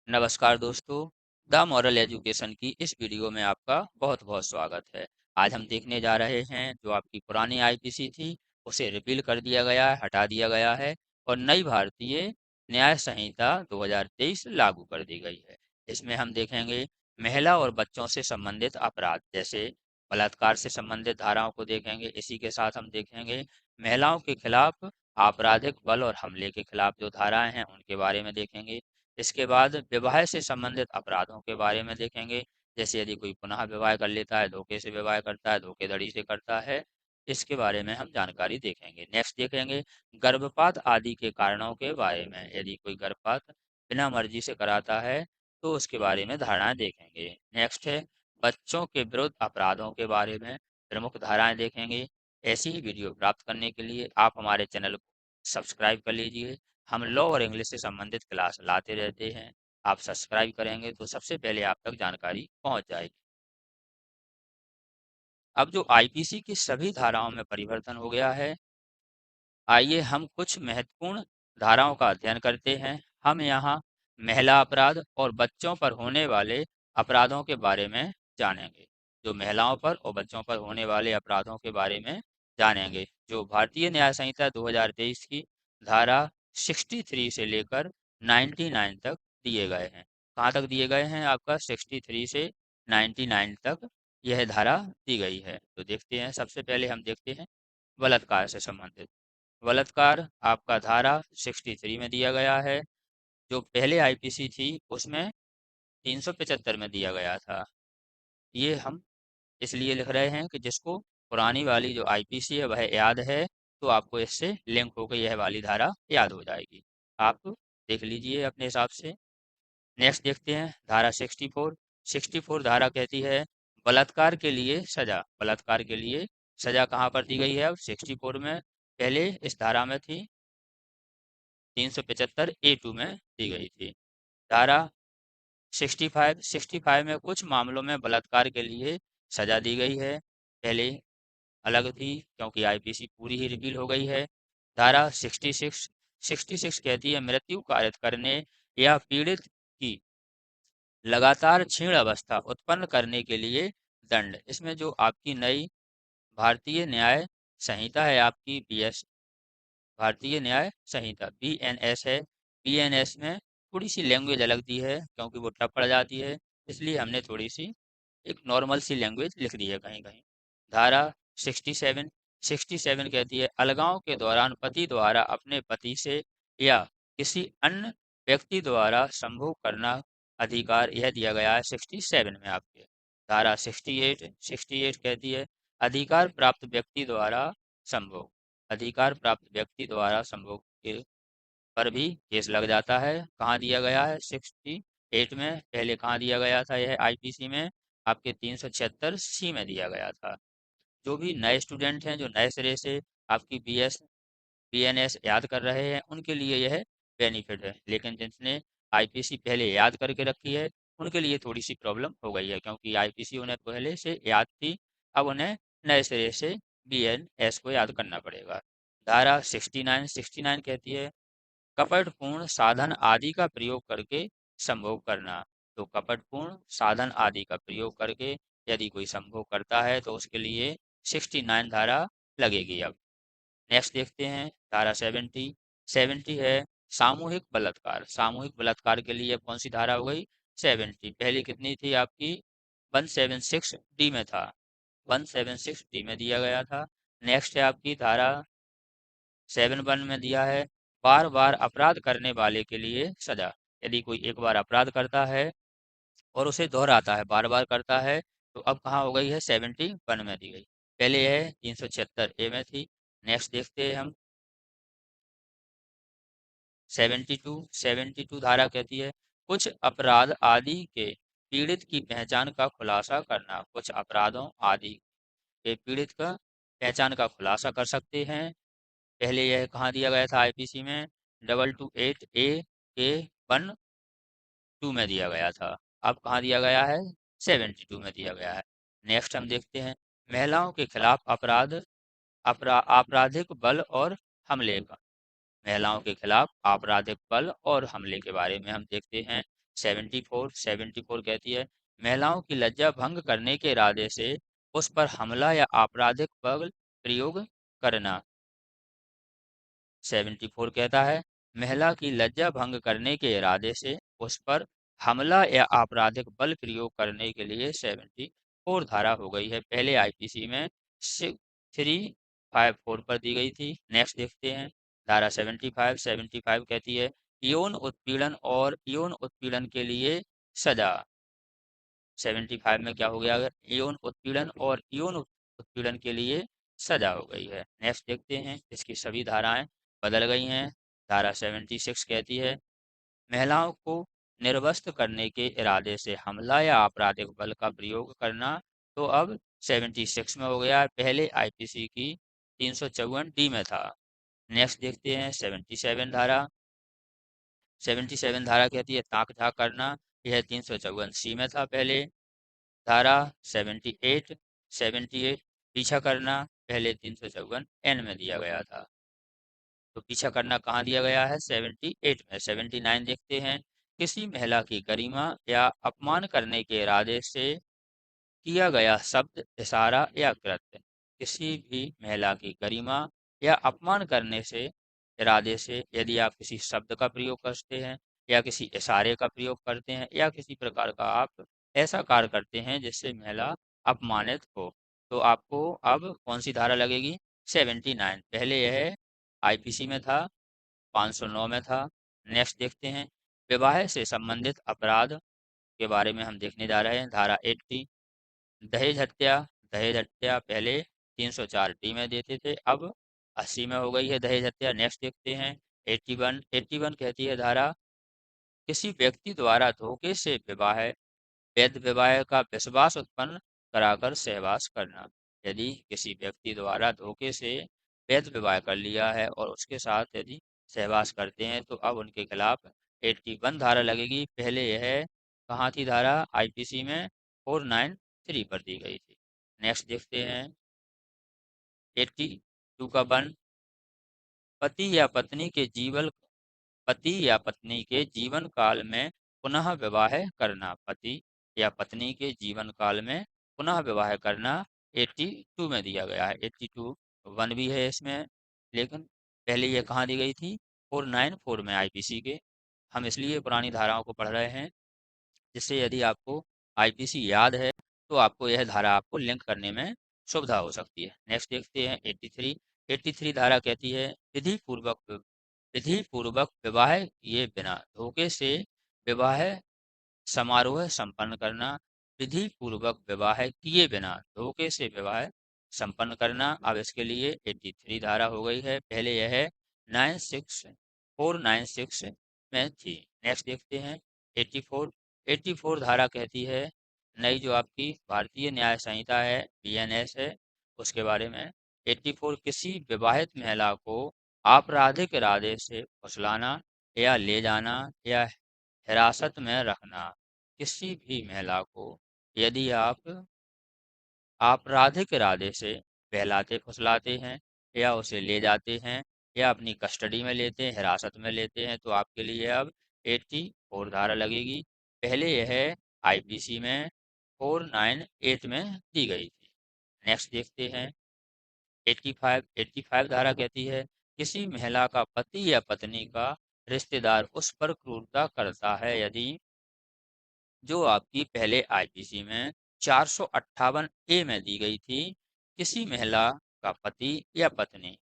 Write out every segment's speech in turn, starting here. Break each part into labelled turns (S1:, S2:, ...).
S1: नमस्कार दोस्तों। The moral education की इस वीडियो में आपका बहुत बहुत स्वागत है। आज हम देखने जा रहे हैं जो आपकी पुरानी आईपीसी थी उसे रिपील कर दिया गया है, हटा दिया गया है और नई भारतीय न्याय संहिता 2023 लागू कर दी गई है। इसमें हम देखेंगे महिला और बच्चों से संबंधित अपराध जैसे बलात्कार से संबंधित धाराओं को देखेंगे। इसी के साथ हम देखेंगे महिलाओं के खिलाफ आपराधिक बल और हमले के खिलाफ जो धाराएं हैं उनके बारे में देखेंगे। इसके बाद विवाह से संबंधित अपराधों के बारे में देखेंगे। जैसे यदि कोई पुनः विवाह कर लेता है, धोखे से विवाह करता है, धोखेधड़ी से करता है, इसके बारे में हम जानकारी देखेंगे। नेक्स्ट देखेंगे गर्भपात आदि के कारणों के बारे में। यदि कोई गर्भपात बिना मर्जी से कराता है तो उसके बारे में धारणाएं देखेंगे। नेक्स्ट है बच्चों के विरुद्ध अपराधों के बारे में प्रमुख धाराएं देखेंगे। ऐसी ही वीडियो प्राप्त करने के लिए आप हमारे चैनल को सब्सक्राइब कर लीजिए। हम लॉ और इंग्लिश से संबंधित क्लास लाते रहते हैं। आप सब्सक्राइब करेंगे तो सबसे पहले आप तक जानकारी पहुंच जाएगी। अब जो आईपीसी की सभी धाराओं में परिवर्तन हो गया है, आइए हम कुछ महत्वपूर्ण धाराओं का अध्ययन करते हैं। हम यहाँ महिला अपराध और बच्चों पर होने वाले अपराधों के बारे में जानेंगे। जो महिलाओं पर और बच्चों पर होने वाले अपराधों के बारे में जानेंगे। जो भारतीय न्याय संहिता 2023 की धारा 63 से लेकर 99 तक दिए गए हैं। कहाँ तक दिए गए हैं? आपका 63 से 99 तक यह धारा दी गई है। तो देखते हैं, सबसे पहले हम देखते हैं बलात्कार से संबंधित। बलात्कार आपका धारा 63 में दिया गया है। जो पहले आईपीसी थी उसमें 375 में दिया गया था। ये हम इसलिए लिख रहे हैं कि जिसको पुरानी वाली जो आईपीसी है वह याद है तो आपको इससे लिंक होकर यह वाली धारा याद हो जाएगी। आप देख लीजिए अपने हिसाब से। नेक्स्ट देखते हैं धारा 64। 64 धारा कहती है बलात्कार के लिए सजा। बलात्कार के लिए सजा कहाँ पर दी गई है? अब 64 में, पहले इस धारा में थी 375A2 में दी गई थी। धारा 65 में कुछ मामलों में बलात्कार के लिए सजा दी गई है। पहले अलग थी क्योंकि आईपीसी पूरी ही रिपील हो गई है। धारा 66 कहती है मृत्यु कारित करने या पीड़ित की लगातार क्षीण अवस्था उत्पन्न करने के लिए दंड। इसमें जो आपकी नई भारतीय न्याय संहिता है, आपकी बीएस भारतीय न्याय संहिता बीएनएस है। बीएनएस में थोड़ी सी लैंग्वेज अलग दी है क्योंकि वो टफ पड़ जाती है, इसलिए हमने थोड़ी सी एक नॉर्मल सी लैंग्वेज लिख दी है कहीं कहीं। धारा 67 कहती है अलगाव के दौरान पति द्वारा अपने पति से या किसी अन्य व्यक्ति द्वारा संभोग करना अधिकार, यह दिया गया है 67 में आपके। धारा 68 कहती है अधिकार प्राप्त व्यक्ति द्वारा संभोग। अधिकार प्राप्त व्यक्ति द्वारा संभोग के पर भी केस लग जाता है। कहाँ दिया गया है? 68 में। पहले कहाँ दिया गया था? यह आईपीसी में आपके 376C में दिया गया था। जो भी नए स्टूडेंट हैं जो नए सिरे से आपकी बीएनएस याद कर रहे हैं उनके लिए यह बेनिफिट है, लेकिन जिसने आईपीसी पहले याद करके रखी है उनके लिए थोड़ी सी प्रॉब्लम हो गई है क्योंकि आईपीसी उन्हें पहले से याद थी। अब उन्हें नए सिरे से बीएनएस को याद करना पड़ेगा। धारा 69 कहती है कपटपूर्ण साधन आदि का प्रयोग करके संभोग करना। तो कपटपूर्ण साधन आदि का प्रयोग करके यदि कोई संभोग करता है तो उसके लिए 69 धारा लगेगी। अब नेक्स्ट देखते हैं धारा 70 है सामूहिक बलात्कार। सामूहिक बलात्कार के लिए कौन सी धारा हो गई? 70। पहले कितनी थी आपकी? 176D में था। 176D में दिया गया था। नेक्स्ट है आपकी धारा 71 में दिया है बार बार अपराध करने वाले के लिए सजा। यदि कोई एक बार अपराध करता है और उसे दोहराता है, बार बार करता है, तो अब कहाँ हो गई है? 71 में दी गई। पहले यह 376A में थी। नेक्स्ट देखते हैं हम 72 धारा कहती है कुछ अपराध आदि के पीड़ित की पहचान का खुलासा करना। कुछ अपराधों आदि के पीड़ित का पहचान का खुलासा कर सकते हैं। पहले यह कहाँ दिया गया था? आईपीसी में 228A के 1(2) में दिया गया था। अब कहाँ दिया गया है? 72 में दिया गया है। नेक्स्ट हम देखते हैं महिलाओं के खिलाफ आपराधिक बल और हमले का। महिलाओं के खिलाफ आपराधिक बल और हमले के बारे में हम देखते हैं 74 कहती है महिलाओं की लज्जा भंग करने के इरादे से उस पर हमला या आपराधिक बल प्रयोग करना। 74 कहता है महिला की लज्जा भंग करने के इरादे से उस पर हमला या आपराधिक बल प्रयोग करने के लिए 74 धारा हो गई है। पहले आईपीसी में 354 पर दी गई थी। नेक्स्ट देखते हैं धारा 75 कहती है यौन उत्पीड़न और यौन उत्पीड़न के लिए सजा। 75 में क्या हो गया, अगर यौन उत्पीड़न और यौन उत्पीड़न के लिए सजा हो गई है। नेक्स्ट देखते हैं इसकी सभी धाराएं बदल गई हैं। धारा 76 कहती है महिलाओं को निर्वस्त्र करने के इरादे से हमला या आपराधिक बल का प्रयोग करना। तो अब 76 में हो गया, पहले आईपीसी की 354 डी में था। नेक्स्ट देखते हैं 77 धारा कहती है ताक झाक करना, यह 354 सी में था पहले। धारा 78 पीछा करना पहले 354 एन में दिया गया था। तो पीछा करना कहाँ दिया गया है, 78 में। 79 देखते हैं किसी महिला की गरिमा या अपमान करने के इरादे से किया गया शब्द, इशारा या कृत्य। किसी भी महिला की गरिमा या अपमान करने से इरादे से यदि आप किसी शब्द का प्रयोग करते हैं या किसी इशारे का प्रयोग करते हैं या किसी प्रकार का आप ऐसा कार्य करते हैं जिससे महिला अपमानित हो, तो आपको अब कौन सी धारा लगेगी, 79। पहले यह आईपीसी में था, 509 में था। नेक्स्ट देखते हैं विवाह से संबंधित अपराध के बारे में हम देखने जा रहे हैं। धारा 80 दहेज हत्या पहले 304 डी में देते थे, अब 80 में हो गई है दहेज हत्या। नेक्स्ट देखते हैं 81 कहती है धारा किसी व्यक्ति द्वारा धोखे से विवाह वैध विवाह का विश्वास उत्पन्न कराकर सहवास करना। यदि किसी व्यक्ति द्वारा धोखे से वैध विवाह कर लिया है और उसके साथ यदि सहवास करते हैं तो अब उनके खिलाफ 81 धारा लगेगी। पहले यह कहाँ थी धारा, आईपीसी में 493 पर दी गई थी। नेक्स्ट देखते हैं 82 का 1 पति या पत्नी के जीवन काल में पुनः विवाह करना। पति या पत्नी के जीवन काल में पुनः विवाह करना 82 में दिया गया है। 82 1 भी है इसमें, लेकिन पहले ये कहाँ दी गई थी, 494 में आईपीसी के। हम इसलिए पुरानी धाराओं को पढ़ रहे हैं जिससे यदि आपको आईपीसी याद है तो आपको यह धारा आपको लिंक करने में सुविधा हो सकती है। नेक्स्ट देखते हैं 83 धारा कहती है विधि पूर्वक विवाह किए बिना धोखे से विवाह समारोह संपन्न करना। विधि पूर्वक विवाह किए बिना धोखे से विवाह संपन्न करना। अब इसके लिए 83 धारा हो गई है, पहले यह 496 में थी। नेक्स्ट देखते हैं 84 धारा कहती है नई जो आपकी भारतीय न्याय संहिता है बीएनएस है उसके बारे में। 84 किसी विवाहित महिला को आपराधिक इरादे से फुसलाना या ले जाना या हिरासत में रखना। किसी भी महिला को यदि आप आपराधिक इरादे से बहलाते फुसलाते हैं या उसे ले जाते हैं या अपनी कस्टडी में लेते हैं, हिरासत में लेते हैं, तो आपके लिए अब 84 धारा लगेगी। पहले यह आईपीसी में 498 में दी गई थी। नेक्स्ट देखते हैं 85 धारा कहती है किसी महिला का पति या पत्नी का रिश्तेदार उस पर क्रूरता करता है यदि, जो आपकी पहले आईपीसी में 458 ए में दी गई थी, किसी महिला का पति या पत्नी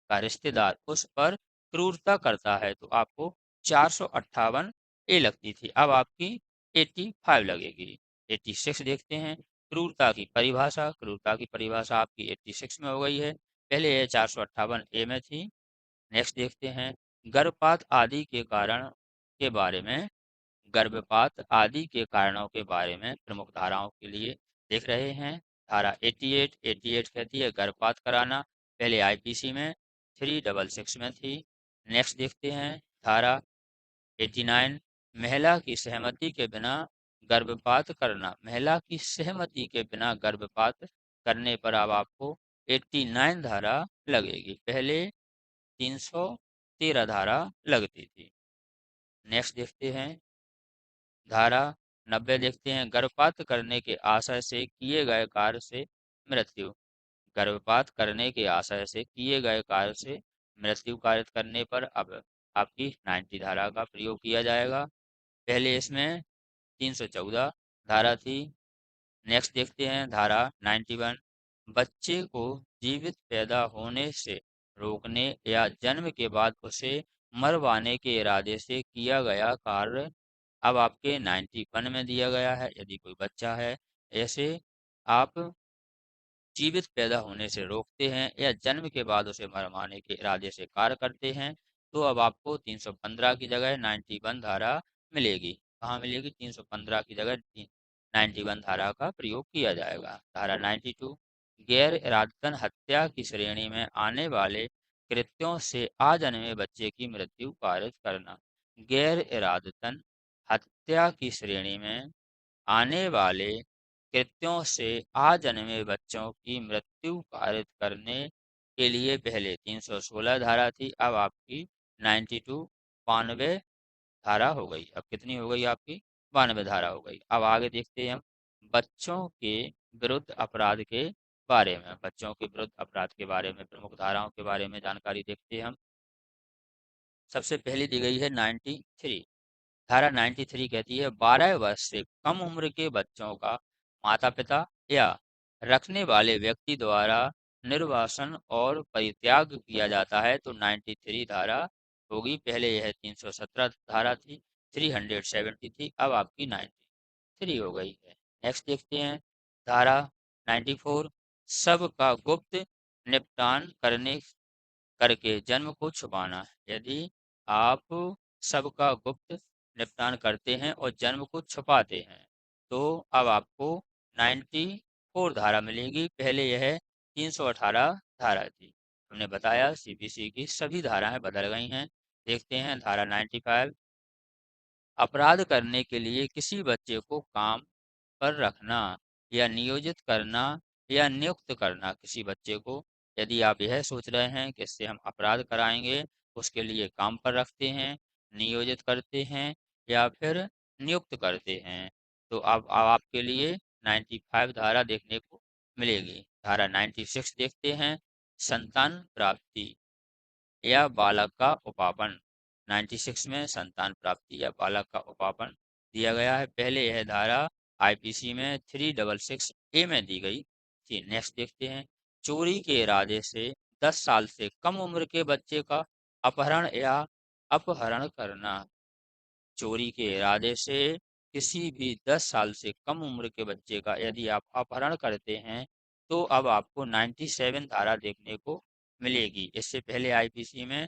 S1: का रिश्तेदार उस पर क्रूरता करता है तो आपको 458 ए लगती थी, अब आपकी 85 लगेगी। 86 देखते हैं क्रूरता की परिभाषा आपकी 86 में हो गई है, पहले यह 458 ए में थी। नेक्स्ट देखते हैं गर्भपात आदि के कारण के बारे में गर्भपात आदि के कारणों के बारे में प्रमुख धाराओं के लिए देख रहे हैं। धारा 88 कहती है गर्भपात कराना, पहले आईपीसी में 366 में थी। नेक्स्ट देखते हैं धारा 89 महिला की सहमति के बिना गर्भपात करना। महिला की सहमति के बिना गर्भपात करने पर अब आपको 89 धारा लगेगी, पहले 313 धारा लगती थी। नेक्स्ट देखते हैं धारा 90 देखते हैं, गर्भपात करने के आशय से किए गए कार्य से मृत्यु। गर्भपात करने के आशय से किए गए कार्य से मृत्यु कारित करने पर अब आपकी 90 धारा का प्रयोग किया जाएगा। पहले इसमें 314 धारा थी। नेक्स्ट देखते हैं धारा 91, बच्चे को जीवित पैदा होने से रोकने या जन्म के बाद उसे मरवाने के इरादे से किया गया कार्य अब आपके 91 में दिया गया है। यदि कोई बच्चा है, ऐसे आप जीवित पैदा होने से रोकते हैं या जन्म के बाद उसे मरवाने के इरादे से कार्य करते हैं, तो अब आपको 315 की जगह 91 धारा मिलेगी। कहाँ मिलेगी? 315 की जगह 91 धारा का प्रयोग किया जाएगा। धारा 92, गैर इरादतन हत्या की श्रेणी में आने वाले कृत्यों से आजन्मे बच्चे की मृत्यु कारित करना। गैर इरादतन हत्या की श्रेणी में आने वाले कृत्यों से आजन्मे बच्चों की मृत्यु कारित करने के लिए पहले 316 धारा थी, अब आपकी 92 92 धारा हो गई। अब कितनी हो गई आपकी? 92 धारा हो गई। अब आगे देखते हैं हम बच्चों के विरुद्ध अपराध के बारे में। बच्चों के विरुद्ध अपराध के बारे में प्रमुख धाराओं के बारे में जानकारी देखते हैं हम। सबसे पहली दी गई है 93। धारा 93 कहती है 12 वर्ष से कम उम्र के बच्चों का माता पिता या रखने वाले व्यक्ति द्वारा निर्वासन और परित्याग किया जाता है तो 93 धारा होगी। पहले यह 317 धारा थी, 370 थी, अब आपकी 93 हो गई है। नेक्स्ट देखते हैं धारा 94, सब का गुप्त निपटान करके जन्म को छुपाना। यदि आप सबका गुप्त निपटान करते हैं और जन्म को छुपाते हैं तो अब आपको 94 धारा मिलेगी। पहले यह 318 धारा थी। हमने बताया सीपीसी की सभी धाराएं बदल गई हैं। देखते हैं धारा 95, अपराध करने के लिए किसी बच्चे को काम पर रखना या नियोजित करना या नियुक्त करना। किसी बच्चे को यदि आप यह सोच रहे हैं कि इससे हम अपराध कराएंगे, उसके लिए काम पर रखते हैं, नियोजित करते हैं या फिर नियुक्त करते हैं, तो अब आपके लिए 95 धारा देखने को मिलेगी। धारा 96 देखते हैं, संतान प्राप्ति या बालक का उपापन। 96 में संतान प्राप्ति या बालक का उपापन दिया गया है। पहले यह धारा आईपीसी में 366 ए में दी गई थी। नेक्स्ट देखते हैं चोरी के इरादे से 10 साल से कम उम्र के बच्चे का अपहरण या अपहरण करना। चोरी के इरादे से किसी भी 10 साल से कम उम्र के बच्चे का यदि आप अपहरण करते हैं तो अब आपको 97 धारा देखने को मिलेगी। इससे पहले आईपीसी में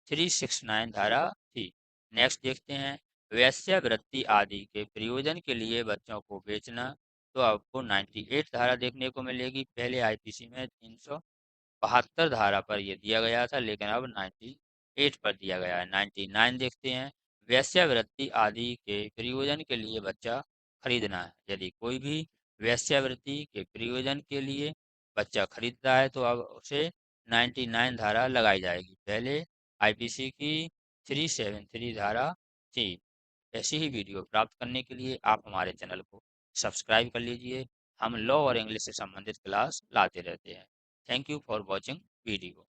S1: 369 धारा थी। नेक्स्ट देखते हैं वेश्यावृत्ति आदि के प्रयोजन के लिए बच्चों को बेचना, तो आपको 98 धारा देखने को मिलेगी। पहले आईपीसी में 372 धारा पर यह दिया गया था, लेकिन अब 98 पर दिया गया है। 99 देखते हैं वेश्यावृत्ति आदि के प्रयोजन के लिए बच्चा खरीदना है। यदि कोई भी वेश्यावृत्ति के प्रयोजन के लिए बच्चा खरीदता है तो अब उसे 99 धारा लगाई जाएगी। पहले आईपीसी की 373 धारा थी। ऐसी ही वीडियो प्राप्त करने के लिए आप हमारे चैनल को सब्सक्राइब कर लीजिए। हम लॉ और इंग्लिश से संबंधित क्लास लाते रहते हैं। Thank you for watching video.